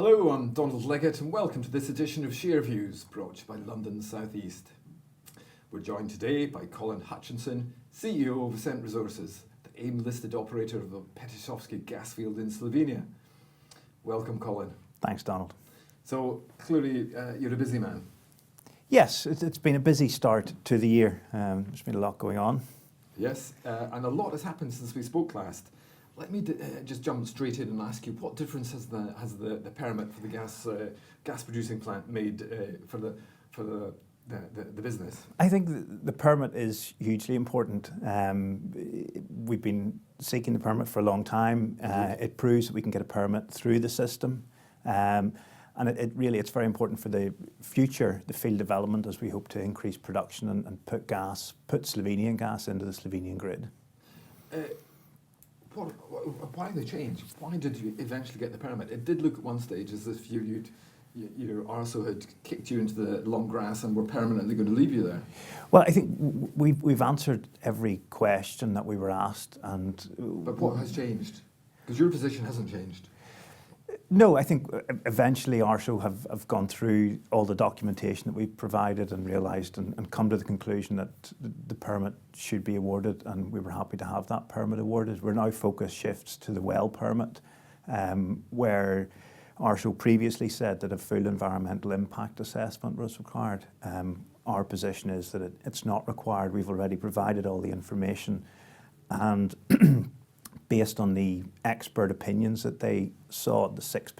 Hello, I'm Donald Leggett and welcome to this edition of Share Views, brought to you by London South East. We're joined today by Colin Hutchinson, CEO of Ascent Resources, the AIM-listed operator of the Pecelski gas field in Slovenia. Welcome, Colin. Thanks, Donald. So, clearly you're a busy man. Yes, it's been a busy start to the year. There's been a lot going on. Yes, and a lot has happened since we spoke last. Let me just jump straight in and ask you, what difference has the permit for the gas producing plant made for the business? I think the permit is hugely important. We've been seeking the permit for a long time. It proves that we can get a permit through the system. And it's very important for the future, the field development, as we hope to increase production and put Slovenian gas into the Slovenian grid. Why the change? Why did you eventually get the permit? It did look at one stage as if your arsehole had kicked you into the long grass and were permanently going to leave you there. Well, I think we've answered every question that we were asked. But what has changed? Because your position hasn't changed. No, I think eventually ARSO have gone through all the documentation that we've provided and realised and come to the conclusion that the permit should be awarded, and we were happy to have that permit awarded. We're now focus shifts to the well permit, where ARSO previously said that a full environmental impact assessment was required. Our position is that it's not required. We've already provided all the information, and based on the expert opinions that they saw, the six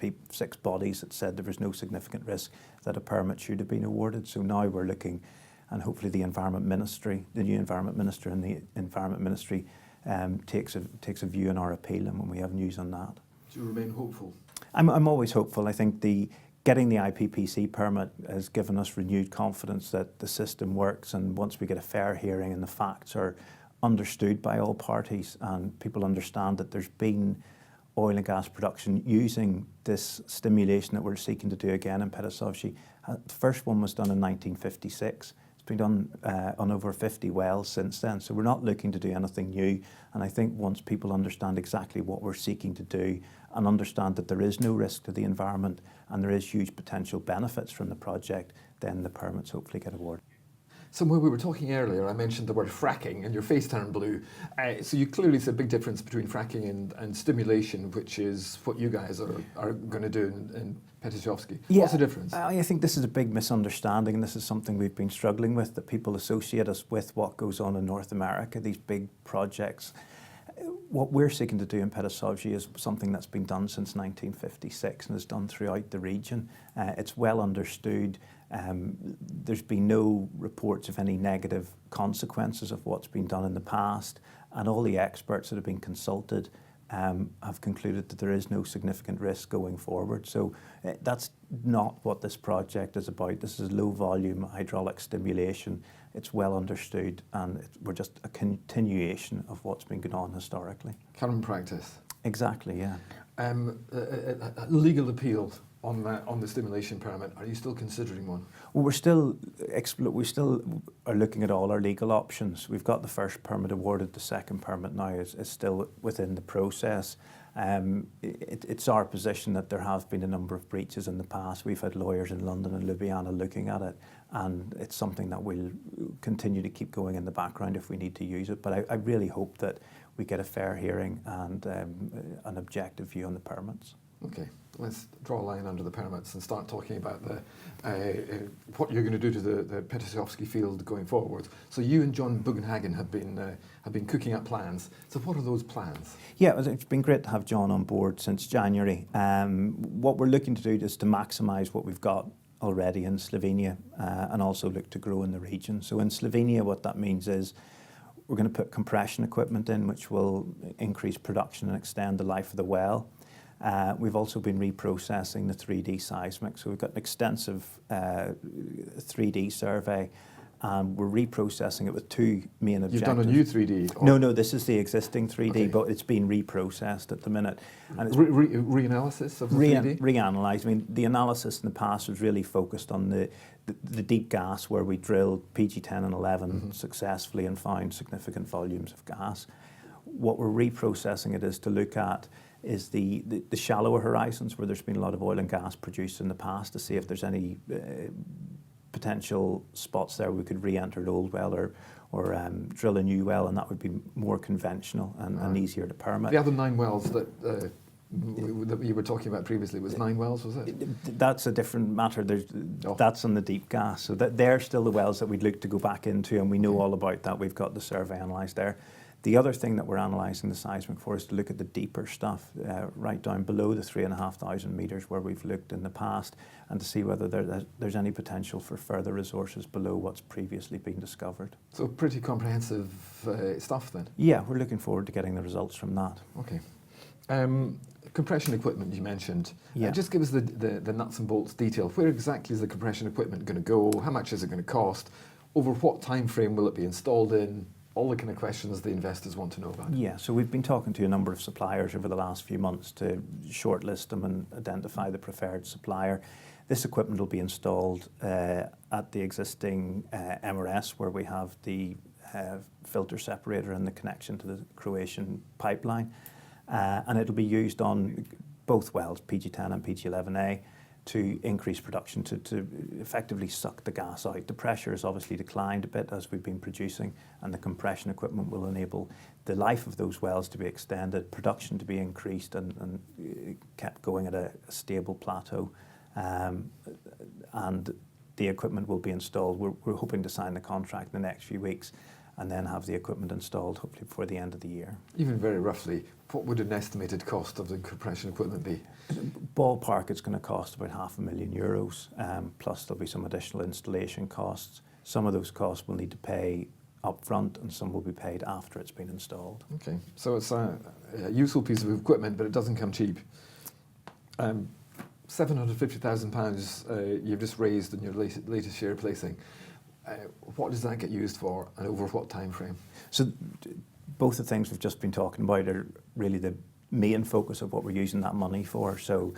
bodies that said there was no significant risk, that a permit should have been awarded. So now we're looking, and hopefully the Environment Ministry, the new Environment Minister and the Environment Ministry takes a view on our appeal, and when we have news on that. Do you remain hopeful? I'm always hopeful. I think getting the IPPC permit has given us renewed confidence that the system works, and once we get a fair hearing and the facts are understood by all parties and people understand that there's been oil and gas production using this stimulation that we're seeking to do again in Pecelski. The first one was done in 1956. It's been done on over 50 wells since then. So we're not looking to do anything new. And I think once people understand exactly what we're seeking to do and understand that there is no risk to the environment and there is huge potential benefits from the project, then the permits hopefully get awarded. So when we were talking earlier, I mentioned the word fracking and your face turned blue. So you clearly see a big difference between fracking and stimulation, which is what you guys are going to do in Pecelski. Yeah, what's the difference? I think this is a big misunderstanding, and this is something we've been struggling with, that people associate us with what goes on in North America, these big projects. What we're seeking to do in Pecelski is something that's been done since 1956 and is done throughout the region. It's well understood. There's been no reports of any negative consequences of what's been done in the past, and all the experts that have been consulted have concluded that there is no significant risk going forward. So that's not what this project is about. This is low volume hydraulic stimulation. It's well understood, and we're just a continuation of what's been going on historically. Current practice. Exactly, yeah. Legal appeal on the stimulation permit. Are you still considering one? Well, we still are looking at all our legal options. We've got the first permit awarded. The second permit now is still within the process. It's our position that there have been a number of breaches in the past. We've had lawyers in London and Ljubljana looking at it, and it's something that we'll continue to keep going in the background if we need to use it. But I really hope that we get a fair hearing and an objective view on the permits. Okay, let's draw a line under the permits and start talking about what you're going to do to the Pecelski field going forward. So you and John Bugenhagen have been cooking up plans. So what are those plans? Yeah, it's been great to have John on board since January. What we're looking to do is to maximise what we've got already in Slovenia and also look to grow in the region. So in Slovenia, what that means is we're going to put compression equipment in, which will increase production and extend the life of the well. We've also been reprocessing the 3D seismic, so we've got an extensive 3D survey, and we're reprocessing it with two main objectives. You've done a new 3D? No, this is the existing 3D, okay, but it's been reprocessed at the minute. And it's reanalysis of the 3D? Reanalyzed. I mean, the analysis in the past was really focused on the deep gas, where we drilled PG10 and 11 successfully and found significant volumes of gas. What we're reprocessing it is to look at is the shallower horizons where there's been a lot of oil and gas produced in the past, to see if there's any potential spots there we could re-enter an old well or drill a new well, and that would be more conventional and easier to permit. The other 9 wells that you were talking about previously was 9 wells, was it? That's a different matter. That's on the deep gas. So they're still the wells that we'd look to go back into, and we know all about that. We've got the survey analysed there. The other thing that we're analysing the seismic for is to look at the deeper stuff, right down below the 3,500 metres where we've looked in the past, and to see whether there's any potential for further resources below what's previously been discovered. So pretty comprehensive stuff then? Yeah, we're looking forward to getting the results from that. Okay. Compression equipment you mentioned. Yeah. Just give us the nuts and bolts detail. Where exactly is the compression equipment going to go? How much is it going to cost? Over what time frame will it be installed in? All the kind of questions the investors want to know about. Yeah, so we've been talking to a number of suppliers over the last few months to shortlist them and identify the preferred supplier. This equipment will be installed at the existing MRS, where we have the filter separator and the connection to the Croatian pipeline. And it'll be used on both wells, PG10 and PG11A, to increase production, to effectively suck the gas out. The pressure has obviously declined a bit as we've been producing, and the compression equipment will enable the life of those wells to be extended, production to be increased and kept going at a stable plateau. And the equipment will be installed. We're hoping to sign the contract in the next few weeks and then have the equipment installed hopefully before the end of the year. Even very roughly, what would an estimated cost of the compression equipment be? Ballpark, it's going to cost about €500,000, plus there'll be some additional installation costs. Some of those costs we'll need to pay up front, and some will be paid after it's been installed. Okay, so it's a useful piece of equipment, but it doesn't come cheap. £750,000 you've just raised in your latest share placing. What does that get used for, and over what time frame? So both the things we've just been talking about are really the main focus of what we're using that money for. So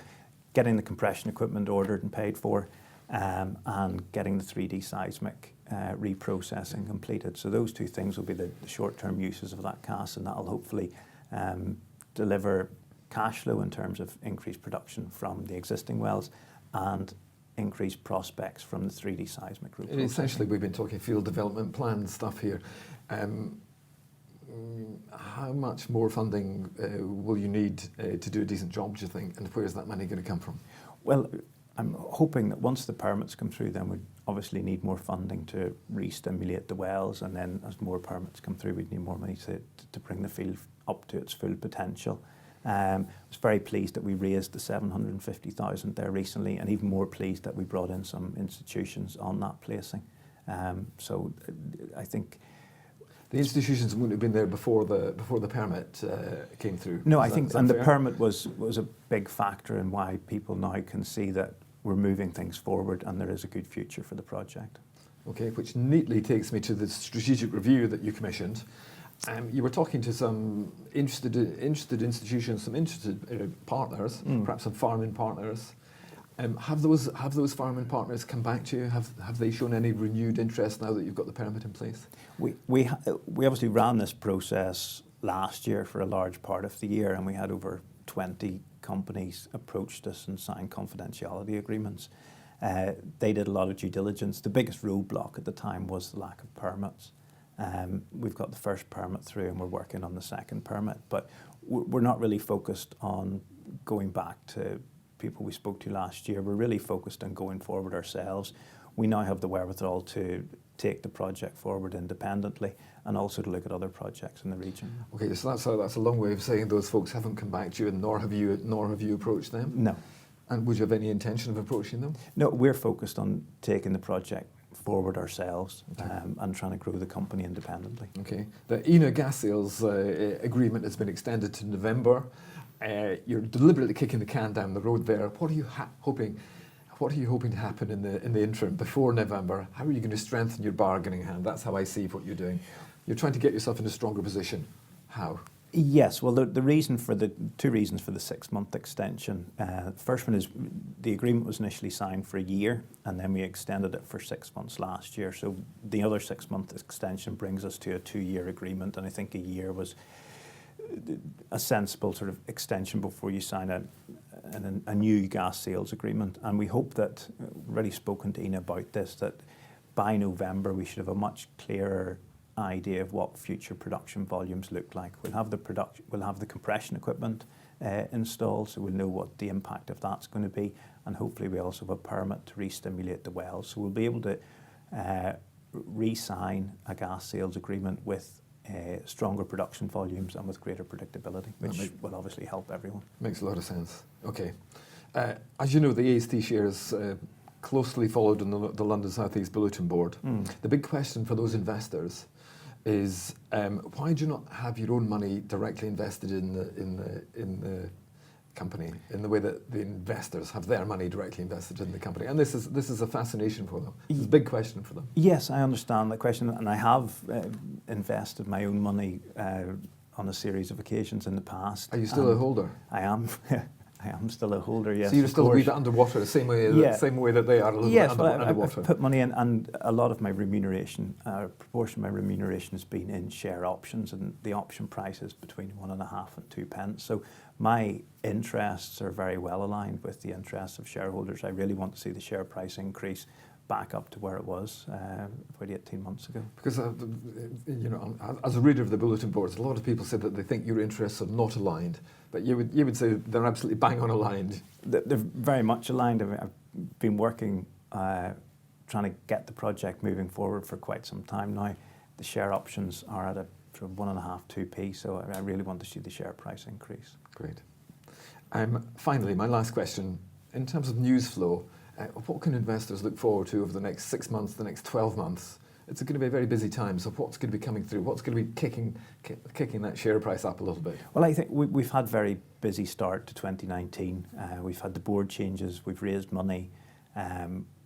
getting the compression equipment ordered and paid for, and getting the 3D seismic reprocessing completed. So those two things will be the short-term uses of that cash, and that'll hopefully deliver cash flow in terms of increased production from the existing wells and increased prospects from the 3D seismic reprocessing. And essentially, we've been talking field development plan stuff here. How much more funding will you need to do a decent job, do you think, and where is that money going to come from? Well, I'm hoping that once the permits come through, then we'd obviously need more funding to re-stimulate the wells, and then as more permits come through, we'd need more money to bring the field up to its full potential. I was very pleased that we raised the 750,000 there recently, and even more pleased that we brought in some institutions on that placing. So I think the institutions wouldn't have been there before the permit came through. No, I think, and the permit was a big factor in why people now can see that we're moving things forward and there is a good future for the project. Okay, which neatly takes me to the strategic review that you commissioned. You were talking to some interested institutions, some interested partners, perhaps some farming partners. Have those farming partners come back to you? Have they shown any renewed interest now that you've got the permit in place? We obviously ran this process last year for a large part of the year, and we had over 20 companies approached us and signed confidentiality agreements. They did a lot of due diligence. The biggest roadblock at the time was the lack of permits. We've got the first permit through and we're working on the second permit, but we're not really focused on going back to people we spoke to last year. We're really focused on going forward ourselves. We now have the wherewithal to take the project forward independently and also to look at other projects in the region. Okay, so that's a long way of saying those folks haven't come back to you, and nor have you approached them? No. And would you have any intention of approaching them? No, we're focused on taking the project forward ourselves, and trying to grow the company independently. Okay. The ENA gas sales agreement has been extended to November. You're deliberately kicking the can down the road there. What are you hoping to happen in the interim before November? How are you going to strengthen your bargaining hand? That's how I see what you're doing. You're trying to get yourself in a stronger position. How? Yes, well, the reason for the two reasons for the 6-month extension. The first one is the agreement was initially signed for a year, and then we extended it for 6 months last year. So the other 6-month extension brings us to a 2-year agreement, and I think a year was a sensible sort of extension before you sign a new gas sales agreement. And we hope that, we've already spoken to Ina about this, that by November we should have a much clearer idea of what future production volumes look like. We'll have the compression equipment installed, so we'll know what the impact of that's going to be, and hopefully we also have a permit to re-stimulate the wells. So we'll be able to re-sign a gas sales agreement with stronger production volumes and with greater predictability, which will obviously help everyone. Makes a lot of sense. Okay. As you know, the AST share is closely followed in the London South East Bulletin Board. The big question for those investors is why do you not have your own money directly invested in the company in the way that the investors have their money directly invested in the company? And this is a fascination for them. It's a big question for them. Yes, I understand that question, and I have invested my own money on a series of occasions in the past. Are you still a holder? I am. I am still a holder, yes. So you're still a wee bit underwater, the same way that they are a little bit underwater. I've put money in, and a lot of my remuneration, a proportion of my remuneration has been in share options, and the option price is between 1.5 and 2 pence. So my interests are very well aligned with the interests of shareholders. I really want to see the share price increase back up to where it was about 18 months ago. Because, as a reader of the bulletin boards, a lot of people said that they think your interests are not aligned, but you would say they're absolutely bang on aligned. They're very much aligned. I mean, I've been working trying to get the project moving forward for quite some time now. The share options are at a sort of 1.5, 2p, so I really want to see the share price increase. Great. Finally, my last question, in terms of news flow, what can investors look forward to over the next 6 months, the next 12 months? It's going to be a very busy time, so what's going to be coming through? What's going to be kicking that share price up a little bit? Well, I think we've had a very busy start to 2019. We've had the board changes, we've raised money,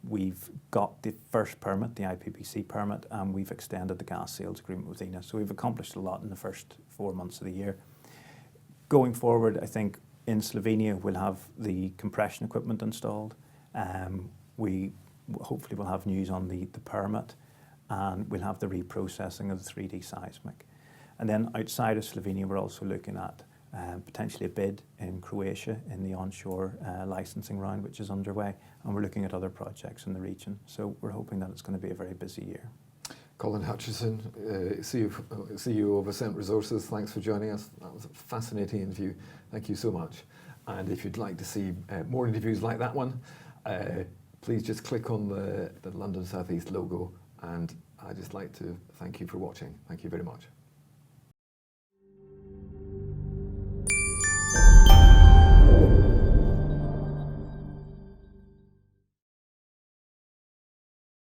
we've got the first permit, the IPPC permit, and we've extended the gas sales agreement with Ina. So we've accomplished a lot in the first 4 months of the year. Going forward, I think in Slovenia we'll have the compression equipment installed. We hopefully will have news on the permit, and we'll have the reprocessing of the 3D seismic. And then outside of Slovenia, we're also looking at potentially a bid in Croatia in the onshore licensing round, which is underway, and we're looking at other projects in the region. So we're hoping that it's going to be a very busy year. Colin Hutchinson, CEO of Ascent Resources, thanks for joining us. That was a fascinating interview. Thank you so much. And if you'd like to see more interviews like that one, please just click on the London South East logo, and I'd just like to thank you for watching. Thank you very much.